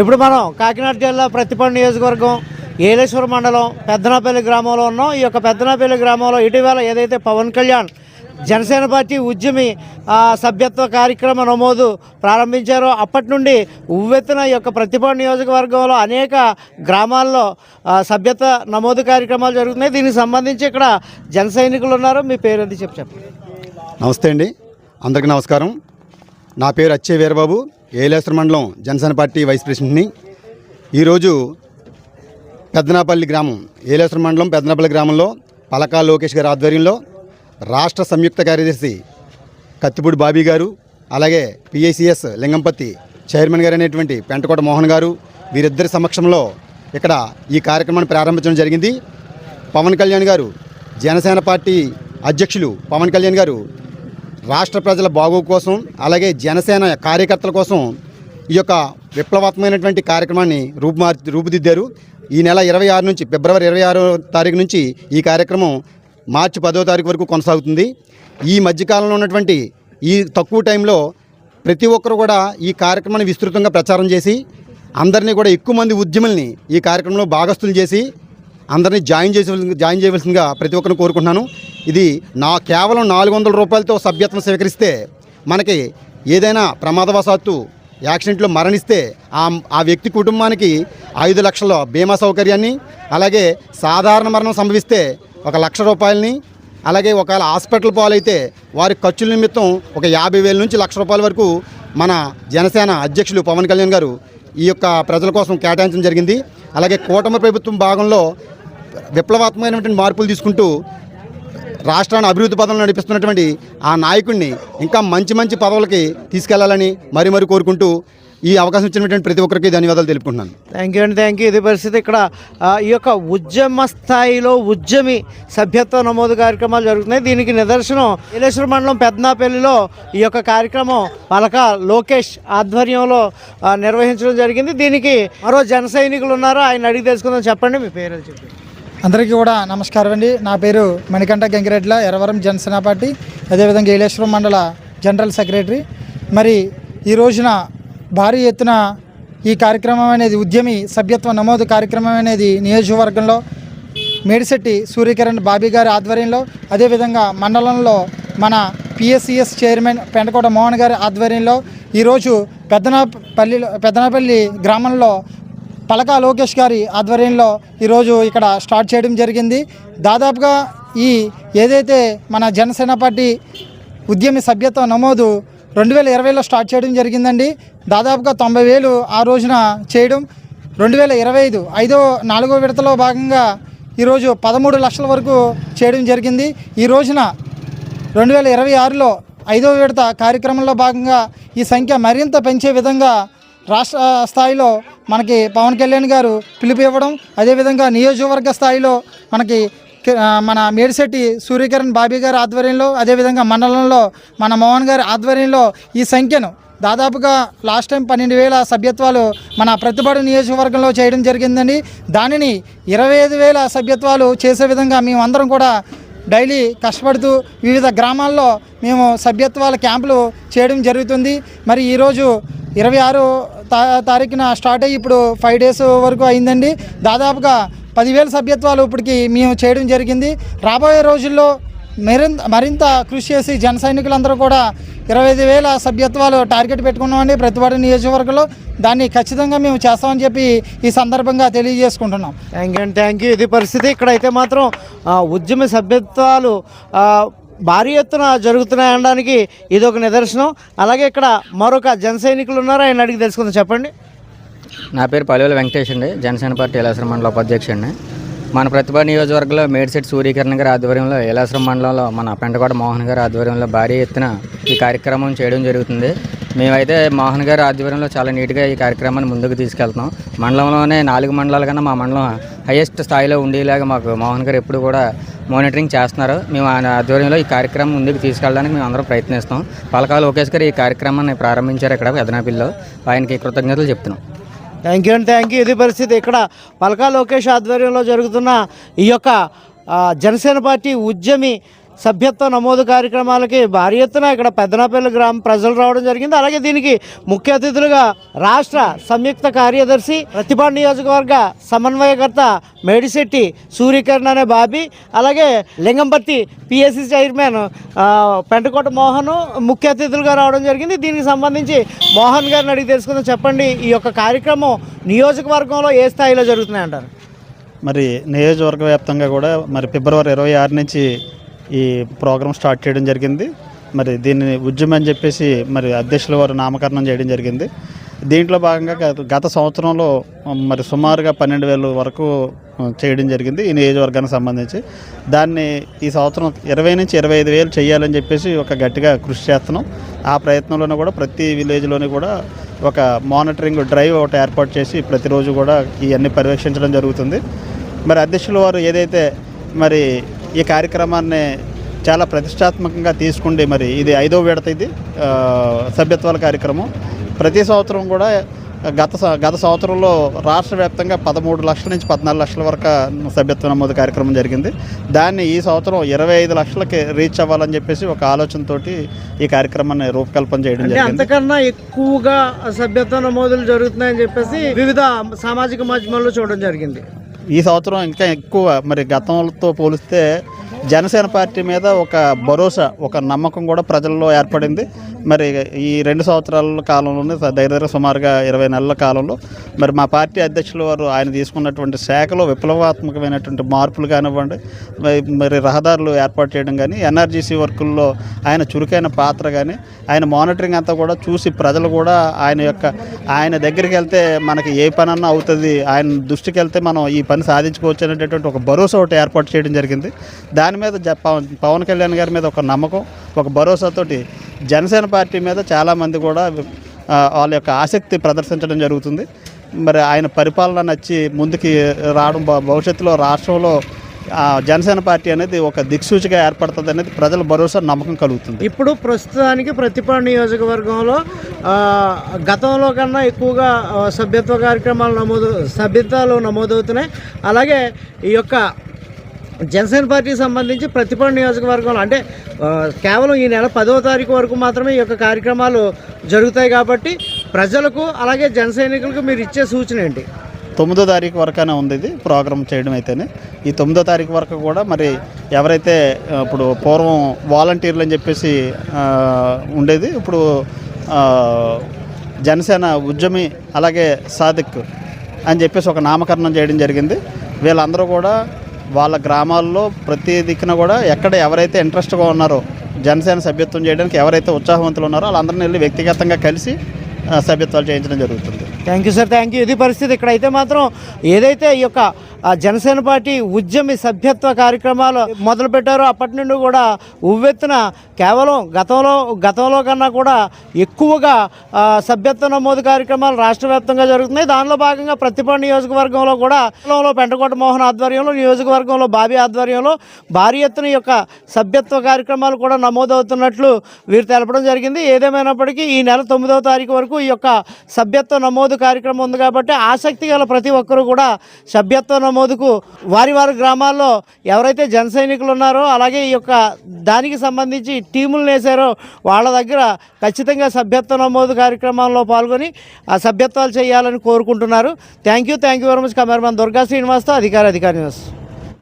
ఇప్పుడు మనం కాకినాడ జిల్లా ప్రతిపాడు నియోజకవర్గం ఏలేశ్వరం మండలం పెద్దనాపల్లి గ్రామంలో ఉన్నాం. ఈ యొక్క పెద్దనాపల్లి గ్రామంలో ఇటీవల ఏదైతే పవన్ కళ్యాణ్ జనసేన పార్టీ ఉద్యమి సభ్యత్వ కార్యక్రమ నమోదు ప్రారంభించారో అప్పటి నుండి ఉవ్వెత్తున ఈ యొక్క ప్రతిపాడు నియోజకవర్గంలో అనేక గ్రామాల్లో సభ్యత్వ నమోదు కార్యక్రమాలు జరుగుతున్నాయి. దీనికి సంబంధించి ఇక్కడ జన సైనికులు ఉన్నారు. మీ పేరు అది చెప్పండి. నమస్తే అండి, అందరికీ నమస్కారం. నా పేరు అచ్చే వీరబాబు, ఏలేశ్వరం మండలం జనసేన పార్టీ వైస్ ప్రెసిడెంట్ని. ఈరోజు పెద్దనాపల్లి గ్రామం, ఏలేశ్వరం మండలం పెద్దనాపల్లి గ్రామంలో పలకా లోకేష్ గారి ఆధ్వర్యంలో రాష్ట్ర సంయుక్త కార్యదర్శి కత్తిపూడి బాబీ గారు, అలాగే పిఐసిఎస్ లింగంపత్తి చైర్మన్ గారు అనేటువంటి పెంటకోట మోహన్ గారు, వీరిద్దరి సమక్షంలో ఇక్కడ ఈ కార్యక్రమాన్ని ప్రారంభించడం జరిగింది. పవన్ కళ్యాణ్ గారు, జనసేన పార్టీ అధ్యక్షులు పవన్ కళ్యాణ్ గారు రాష్ట్ర ప్రజల బాగోగు కోసం, అలాగే జనసేన కార్యకర్తల కోసం ఈ యొక్క విప్లవాత్మకమైనటువంటి కార్యక్రమాన్ని రూపుదిద్దారు. ఈ నెల 26 నుంచి ఫిబ్రవరి 26వ తారీఖు నుంచి ఈ కార్యక్రమం మార్చి 10వ తారీఖు వరకు కొనసాగుతుంది. ఈ మధ్యకాలంలో ఉన్నటువంటి ఈ తక్కువ టైంలో ప్రతి ఒక్కరు కూడా ఈ కార్యక్రమాన్ని విస్తృతంగా ప్రచారం చేసి అందరినీ కూడా ఎక్కువ మంది ఉద్యముల్ని ఈ కార్యక్రమంలో భాగస్తులు చేసి అందరినీ జాయిన్ చేయవలసిందిగా ప్రతి ఒక్కరిని కోరుకుంటున్నాను. ఇది కేవలం 400 రూపాయలతో సభ్యత్వం స్వీకరిస్తే మనకి ఏదైనా ప్రమాదవశాత్తు యాక్సిడెంట్లో మరణిస్తే ఆ వ్యక్తి కుటుంబానికి 5 లక్షల బీమా సౌకర్యాన్ని, అలాగే సాధారణ మరణం సంభవిస్తే 1 లక్ష రూపాయలని, అలాగే ఒకవేళ హాస్పిటల్ పాలైతే వారి ఖర్చుల నిమిత్తం ఒక 50,000 నుంచి 1 లక్ష రూపాయల వరకు మన జనసేన అధ్యక్షులు పవన్ కళ్యాణ్ గారు ఈ యొక్క ప్రజల కోసం కేటాయించడం జరిగింది. అలాగే కూటమి ప్రభుత్వం భాగంలో విప్లవాత్మకమైనటువంటి మార్పులు తీసుకుంటూ రాష్ట్రాన్ని అభివృద్ధి పదంలో నడిపిస్తున్నటువంటి ఆ నాయకుడిని ఇంకా మంచి పదవులకి తీసుకెళ్లాలని మరీ కోరుకుంటూ ఈ అవకాశం ఇచ్చినటువంటి ప్రతి ఒక్కరికి ధన్యవాదాలు తెలుపుకుంటున్నాను. Thank you. ఇది పరిస్థితి ఇక్కడ ఈ యొక్క ఉద్యమ స్థాయిలో ఉద్యమి సభ్యత్వ నమోదు కార్యక్రమాలు జరుగుతున్నాయి. దీనికి నిదర్శనం ఏలేశ్వరం మండలం పెద్దనాపల్లిలో ఈ యొక్క కార్యక్రమం పలకా లోకేష్ ఆధ్వర్యంలో నిర్వహించడం జరిగింది. దీనికి మరో జన సైనికులు ఉన్నారు, ఆయన అడిగి తెలుసుకుందాం. చెప్పండి, మీ పేరు చెప్పండి. అందరికీ కూడా నమస్కారం అండి. నా పేరు మణికంఠ గంగిరెడ్ల, ఎర్రవరం జనసేన పార్టీ, అదేవిధంగా ఏలేశ్వరం మండల జనరల్ సెక్రటరీ. మరి ఈ రోజున భారీ ఎత్తున ఈ కార్యక్రమం అనేది ఉద్యమి సభ్యత్వ నమోదు కార్యక్రమం అనేది నియోజకవర్గంలో మేడిశెట్టి సూర్యకిరణ్ బాబీ గారి ఆధ్వర్యంలో, అదేవిధంగా మండలంలో మన పిఎస్సిఎస్ చైర్మన్ పెంటకోట మోహన్ గారి ఆధ్వర్యంలో ఈరోజు పెద్దనాపల్లి గ్రామంలో పలకా లోకేష్ గారి ఆధ్వర్యంలో ఈరోజు ఇక్కడ స్టార్ట్ చేయడం జరిగింది. దాదాపుగా ఏదైతే మన జనసేన పార్టీ ఉద్యమి సభ్యత్వ నమోదు 2020లో స్టార్ట్ చేయడం జరిగిందండి. దాదాపుగా 90,000 ఆ రోజున చేయడం, 2025 4వ విడతలో భాగంగా ఈరోజు 13 లక్షల వరకు చేయడం జరిగింది. ఈ రోజున 2026లో 5వ విడత కార్యక్రమంలో భాగంగా ఈ సంఖ్య మరింత పెంచే విధంగా రాష్ట్ర స్థాయిలో మనకి పవన్ కళ్యాణ్ గారు పిలుపు ఇవ్వడం, అదేవిధంగా నియోజకవర్గ స్థాయిలో మన మేడిశెట్టి సూర్యకిరణ్ బాబీ గారి ఆధ్వర్యంలో, అదేవిధంగా మండలంలో మన మోహన్ గారి ఆధ్వర్యంలో ఈ సంఖ్యను దాదాపుగా లాస్ట్ టైం 12,000 సభ్యత్వాలు మన ప్రతిపాడు నియోజకవర్గంలో చేయడం జరిగిందండి. దానిని 25,000 సభ్యత్వాలు చేసే విధంగా మేమందరం కూడా డైలీ కష్టపడుతూ వివిధ గ్రామాల్లో మేము సభ్యత్వాల క్యాంపులు చేయడం జరుగుతుంది. మరి ఈరోజు 26వ తారీఖున స్టార్ట్ అయ్యి ఇప్పుడు 5 డేస్ వరకు అయిందండి. దాదాపుగా 10,000 సభ్యత్వాలు ఇప్పటికి మేము చేయడం జరిగింది. రాబోయే రోజుల్లో మరింత కృషి చేసి జన సైనికులందరూ కూడా 25,000 సభ్యత్వాలు టార్గెట్ పెట్టుకున్నామండి ప్రతిపాడు నియోజకవర్గంలో. దాన్ని ఖచ్చితంగా మేము చేస్తామని చెప్పి ఈ సందర్భంగా తెలియజేసుకుంటున్నాం. Thank you. ఇది పరిస్థితి. ఇక్కడైతే మాత్రం ఉద్యమ సభ్యత్వాలు భారీ ఎత్తున జరుగుతున్నాయనడానికి ఇది ఒక నిదర్శనం. అలాగే ఇక్కడ మరొక జన సైనికులు ఉన్నారు, ఆయన అడిగి తెలుసుకుందాం. చెప్పండి. నా పేరు పల్లెల వెంకటేష్ అండి, జనసేన పార్టీ ఏలేశ్వరం మండల ఉపాధ్యక్షుడిని. మన ప్రతిపాడు నియోజకవర్గంలో మేడిశెట్టి సూర్యకిరణ్ గారి ఆధ్వర్యంలో, ఏలేశ్వరం మండలంలో మన పెంటకోట మోహన్ గారి ఆధ్వర్యంలో భారీ ఎత్తున ఈ కార్యక్రమం చేయడం జరుగుతుంది. మేమైతే మోహన్ గారి ఆధ్వర్యంలో చాలా నీట్గా ఈ కార్యక్రమాన్ని ముందుకు తీసుకెళ్తున్నాం. మండలంలోనే 4 మండలాల కన్నా మా మండలం హైయెస్ట్ స్థాయిలో ఉండేలాగా మాకు మోహన్ గారు ఎప్పుడు కూడా మానిటరింగ్ చేస్తున్నారు. మేము ఆయన ఆధ్వర్యంలో ఈ కార్యక్రమం ముందుకు తీసుకెళ్ళడానికి మేము అందరం ప్రయత్నిస్తాం. పలకా లోకేష్ గారు ఈ కార్యక్రమాన్ని ప్రారంభించారు ఇక్కడ పెదనాపల్లిలో. ఆయనకి కృతజ్ఞతలు చెప్తున్నాం. Thank you. ఇది పరిస్థితి. ఇక్కడ పలకా లోకేష్ ఆధ్వర్యంలో జరుగుతున్న ఈ యొక్క జనసేన పార్టీ ఉద్యమి సభ్యత్వ నమోదు కార్యక్రమాలకి భారీ ఎత్తున ఇక్కడ పెద్దనాపల్లి గ్రామ ప్రజలు రావడం జరిగింది. అలాగే దీనికి ముఖ్య అతిథులుగా రాష్ట్ర సంయుక్త కార్యదర్శి ప్రతిపాడు నియోజకవర్గ సమన్వయకర్త మేడిశెట్టి సూర్యకిరణ్ అనే బాబీ, అలాగే లింగంపర్తి పిఎస్సి చైర్మన్ పెంటకోట మోహన్ ముఖ్య అతిథులుగా రావడం జరిగింది. దీనికి సంబంధించి మోహన్ గారిని అడిగి తెలుసుకుందాం. చెప్పండి, ఈ యొక్క కార్యక్రమం నియోజకవర్గంలో ఏ స్థాయిలో జరుగుతున్నాయి అంటారు? మరి నియోజకవర్గ వ్యాప్తంగా కూడా మరి ఫిబ్రవరి 26 నుంచి ఈ ప్రోగ్రాం స్టార్ట్ చేయడం జరిగింది. మరి దీన్ని ఉద్యమం అని చెప్పేసి మరి అధ్యక్షుల వారు నామకరణం చేయడం జరిగింది. దీంట్లో భాగంగా గత సంవత్సరంలో మరి సుమారుగా 12,000 వరకు చేయడం జరిగింది ఈ నియోజకవర్గానికి సంబంధించి. దాన్ని ఈ సంవత్సరం 20 నుంచి 25,000 చేయాలని చెప్పేసి ఒక గట్టిగా కృషి చేస్తున్నాం. ఆ ప్రయత్నంలోనూ కూడా ప్రతి విలేజ్లోని కూడా ఒక మానిటరింగ్ డ్రైవ్ ఒకటి ఏర్పాటు చేసి ప్రతిరోజు కూడా ఇవన్నీ పర్యవేక్షించడం జరుగుతుంది. మరి అధ్యక్షుల వారు ఏదైతే మరి ఈ కార్యక్రమాన్ని చాలా ప్రతిష్టాత్మకంగా తీసుకుంటే మరి ఇది 5వ విడత, ఇది సభ్యత్వాల కార్యక్రమం. ప్రతి సంవత్సరం కూడా గత సంవత్సరంలో రాష్ట్ర వ్యాప్తంగా 13 లక్షల నుంచి 14 లక్షల వరకు సభ్యత్వ నమోదు కార్యక్రమం జరిగింది. దాన్ని ఈ సంవత్సరం 25 లక్షలకి రీచ్ అవ్వాలని చెప్పేసి ఒక ఆలోచనతోటి ఈ కార్యక్రమాన్ని రూపకల్పన చేయడం జరిగింది. అంతకన్నా ఎక్కువగా సభ్యత్వ నమోదులు జరుగుతున్నాయని చెప్పేసి వివిధ సామాజిక మాధ్యమాల్లో చూడడం జరిగింది. ఈ సంవత్సరం ఇంకా ఎక్కువ మరి గతంతో పోలిస్తే జనసేన పార్టీ మీద ఒక భరోసా, ఒక నమ్మకం కూడా ప్రజల్లో ఏర్పడింది. మరి ఈ 2 సంవత్సరాల కాలంలోనే దగ్గర సుమారుగా 20 నెలల కాలంలో మరి మా పార్టీ అధ్యక్షుల వారు ఆయన తీసుకున్నటువంటి శాఖలో విప్లవాత్మకమైనటువంటి మార్పులు కానివ్వండి, మరి రహదారులు ఏర్పాటు చేయడం కానీ, ఎన్ఆర్జీసీ వర్కుల్లో ఆయన చురుకైన పాత్ర కానీ, ఆయన మానిటరింగ్ అంతా కూడా చూసి ప్రజలు కూడా ఆయన దగ్గరికి వెళ్తే మనకి ఏ పని అన్నా అవుతుంది, ఆయన దృష్టికి వెళ్తే మనం ఈ పని సాధించుకోవచ్చు అనేటటువంటి ఒక భరోసా ఒకటి ఏర్పాటు చేయడం జరిగింది. దాని మీద పవన్ కళ్యాణ్ గారి మీద ఒక నమ్మకం, ఒక భరోసాతోటి జనసేన పార్టీ మీద చాలామంది కూడా వాళ్ళ యొక్క ఆసక్తి ప్రదర్శించడం జరుగుతుంది. మరి ఆయన పరిపాలన నచ్చి ముందుకి రావడం, భవిష్యత్తులో రాష్ట్రంలో జనసేన పార్టీ అనేది ఒక దిక్సూచిగా ఏర్పడుతుంది అనేది ప్రజల భరోసా, నమ్మకం కలుగుతుంది. ఇప్పుడు ప్రస్తుతానికి ప్రతిపాడు నియోజకవర్గంలో గతంలో కన్నా ఎక్కువగా సభ్యత్వాలు నమోదవుతున్నాయి. అలాగే ఈ యొక్క జనసేన పార్టీకి సంబంధించి ప్రతిపాడు నియోజకవర్గంలో అంటే కేవలం ఈ నెల 10వ తారీఖు వరకు మాత్రమే ఈ యొక్క కార్యక్రమాలు జరుగుతాయి కాబట్టి ప్రజలకు అలాగే జన సైనికులకు మీరు ఇచ్చే సూచన ఏంటి? 9వ తారీఖు వరకునే ఉంది ఇది ప్రోగ్రాం చేయడం అయితేనే. ఈ 9వ తారీఖు వరకు కూడా మరి ఎవరైతే ఇప్పుడు పూర్వం వాలంటీర్లు అని చెప్పేసి ఉండేది, ఇప్పుడు జనసేన ఉద్యమి అలాగే సాదిక్ అని చెప్పేసి ఒక నామకరణం చేయడం జరిగింది. వీళ్ళందరూ కూడా వాళ్ళ గ్రామాల్లో ప్రతి దిక్కున కూడా ఎక్కడ ఎవరైతే ఇంట్రెస్ట్గా ఉన్నారో జనసేన సభ్యత్వం చేయడానికి ఎవరైతే ఉత్సాహవంతులు ఉన్నారో వాళ్ళందరినీ వెళ్ళి వ్యక్తిగతంగా కలిసి సభ్యత్వాలు చేయించడం జరుగుతుంది. Thank you sir, thank you. ఇది పరిస్థితి. ఇక్కడైతే మాత్రం ఏదైతే ఈ యొక్క జనసేన పార్టీ ఉద్యమి సభ్యత్వ కార్యక్రమాలు మొదలుపెట్టారో అప్పటి నుండి కూడా ఉవ్వెత్తున కేవలం గతంలో కన్నా కూడా ఎక్కువగా సభ్యత్వ నమోదు కార్యక్రమాలు రాష్ట్ర వ్యాప్తంగా జరుగుతున్నాయి. దానిలో భాగంగా ప్రతిపాడు నియోజకవర్గంలో కూడా పెంటకోట మోహన్ ఆధ్వర్యంలో, నియోజకవర్గంలో బాబీ ఆధ్వర్యంలో భారీ ఎత్తున ఈ యొక్క సభ్యత్వ కార్యక్రమాలు కూడా నమోదవుతున్నట్లు వీరు తెలపడం జరిగింది. ఏదేమైనప్పటికీ ఈ నెల 9వ తారీఖు వరకు ఈ యొక్క సభ్యత్వ నమోదు కార్యక్రమం ఉంది కాబట్టి ఆసక్తి గల ప్రతి ఒక్కరూ కూడా సభ్యత్వ నమోదుకు వారి గ్రామాల్లో ఎవరైతే జన సైనికులు ఉన్నారో అలాగే ఈ యొక్క దానికి సంబంధించి టీములు వేసారో వాళ్ళ దగ్గర ఖచ్చితంగా సభ్యత్వ నమోదు కార్యక్రమంలో పాల్గొని ఆ సభ్యత్వాలు చేయాలని కోరుకుంటున్నారు. Thank you very much. Cameraman Durga శ్రీనివాస్తో అధికారి న్యూస్.